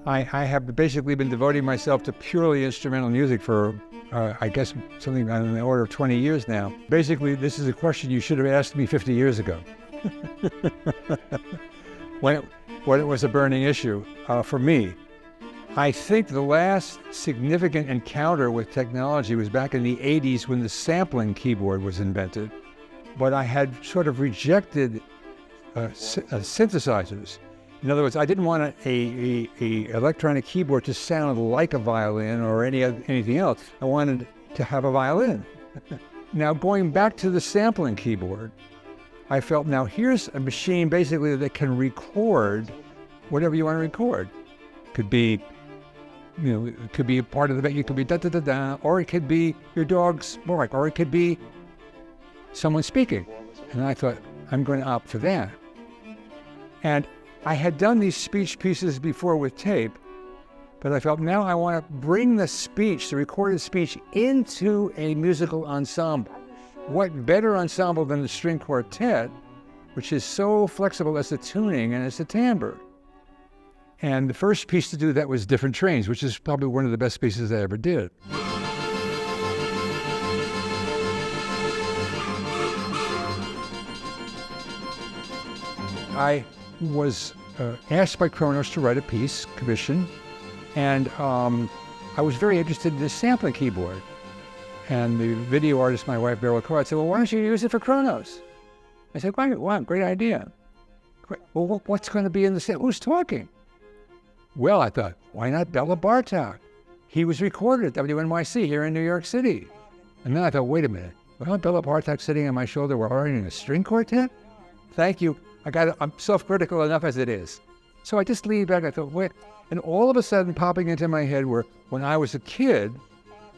I have basically been devoting myself to purely instrumental music for, I guess, something on the order of 20 years now. Basically, this is a question you should have asked me 50 years ago. when it was a burning issue for me. I think the last significant encounter with technology was back in the 80s when the sampling keyboard was invented. But I had sort of rejected synthesizers. In other words, I didn't want a electronic keyboard to sound like a violin or anything else. I wanted to have a violin. Now, going back to the sampling keyboard, I felt, now here's a machine basically that can record whatever you want to record. It could be, it could be a part of the baby, it could be da-da-da-da, or it could be your dog's bark, or it could be someone speaking. And I thought, I'm going to opt for that. And I had done these speech pieces before with tape, but I felt now I want to bring the speech, the recorded speech, into a musical ensemble. What better ensemble than the string quartet, which is so flexible as the tuning and as the timbre. And the first piece to do that was Different Trains, which is probably one of the best pieces I ever did. I was asked by Kronos to write a piece, commission, and I was very interested in this sampling keyboard. And the video artist, my wife, Beryl Carr, said, well, why don't you use it for Kronos? I said, wow, great idea. Well, what's going to be in the set? Who's talking? Well, I thought, why not Bela Bartok? He was recorded at WNYC here in New York City. And then I thought, wait a minute, well, Bela Bartok sitting on my shoulder, we're writing a string quartet? Thank you. I'm self-critical enough as it is. So I just leaned back, I thought, wait. And all of a sudden popping into my head were, when I was a kid,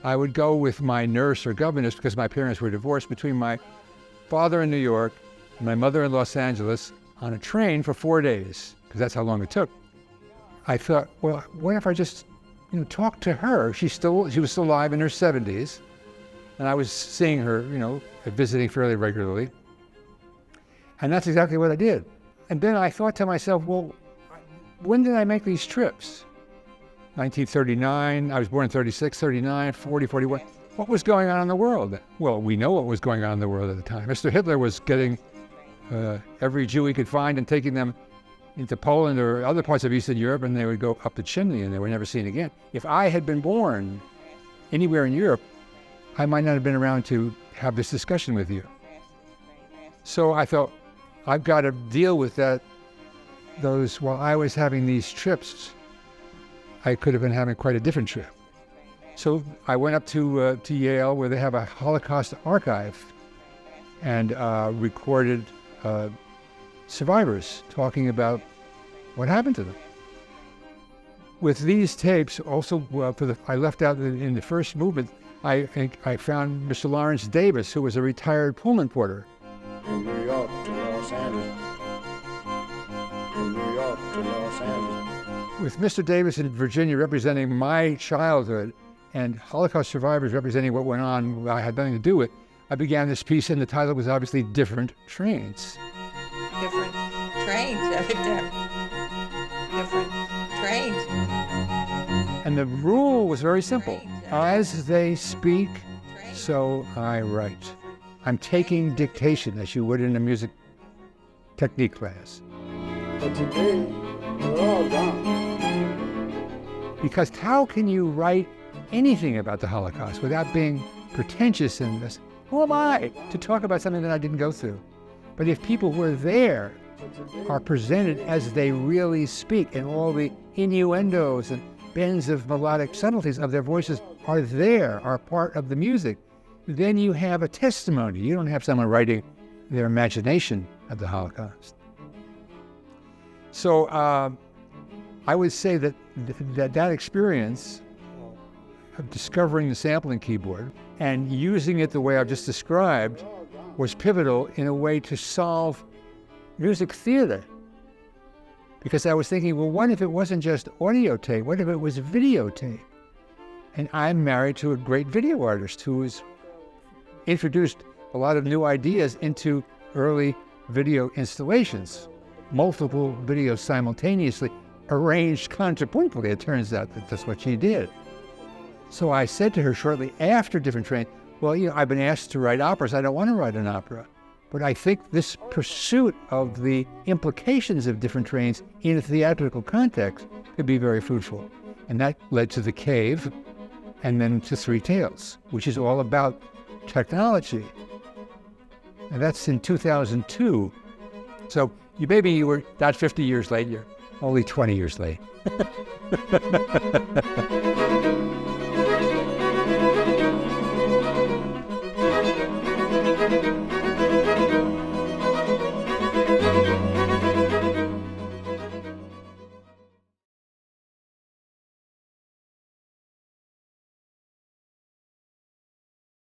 I would go with my nurse or governess, because my parents were divorced, between my father in New York and my mother in Los Angeles on a train for 4 days, because that's how long it took. I thought, well, what if I just, talk to her? She was still alive in her 70s, and I was seeing her, visiting fairly regularly. And that's exactly what I did. And then I thought to myself, well, when did I make these trips? 1939, I was born in 36, 39, 40, 41. What was going on in the world? Well, we know what was going on in the world at the time. Mr. Hitler was getting every Jew he could find and taking them into Poland or other parts of Eastern Europe, and they would go up the chimney and they were never seen again. If I had been born anywhere in Europe, I might not have been around to have this discussion with you. So I thought, I've got to deal with those while I was having these trips. I could have been having quite a different trip. So I went up to Yale, where they have a Holocaust archive, and recorded survivors talking about what happened to them. With these tapes, also, I left out in the first movement, I found Mr. Lawrence Davis, who was a retired Pullman porter. From New York to Los Angeles. From New York to Los Angeles. With Mr. Davis in Virginia representing my childhood and Holocaust survivors representing what went on I had nothing to do with, I began this piece, and the title was obviously Different Trains. Different trains, evidently. Different trains. And the rule was very simple. As they speak, so I write. I'm taking dictation, as you would in a music technique class. But today, we're all gone. Because how can you write anything about the Holocaust without being pretentious and this? Who am I to talk about something that I didn't go through? But if people who are there are presented as they really speak, and all the innuendos and bends of melodic subtleties of their voices are part of the music, then you have a testimony. You don't have someone writing their imagination of the Holocaust. So I would say that experience of discovering the sampling keyboard and using it the way I've just described was pivotal in a way to solve music theater. Because I was thinking, well, what if it wasn't just audio tape? What if it was videotape? And I'm married to a great video artist who has introduced a lot of new ideas into early video installations. multiple videos simultaneously, arranged contrapuntally. It turns out that that's what she did. So I said to her shortly after Different Trains, well, I've been asked to write operas. I don't want to write an opera. But I think this pursuit of the implications of Different Trains in a theatrical context could be very fruitful. And that led to The Cave and then to Three Tales, which is all about technology. And that's in 2002. So maybe you were not 50 years late, you're only 20 years late.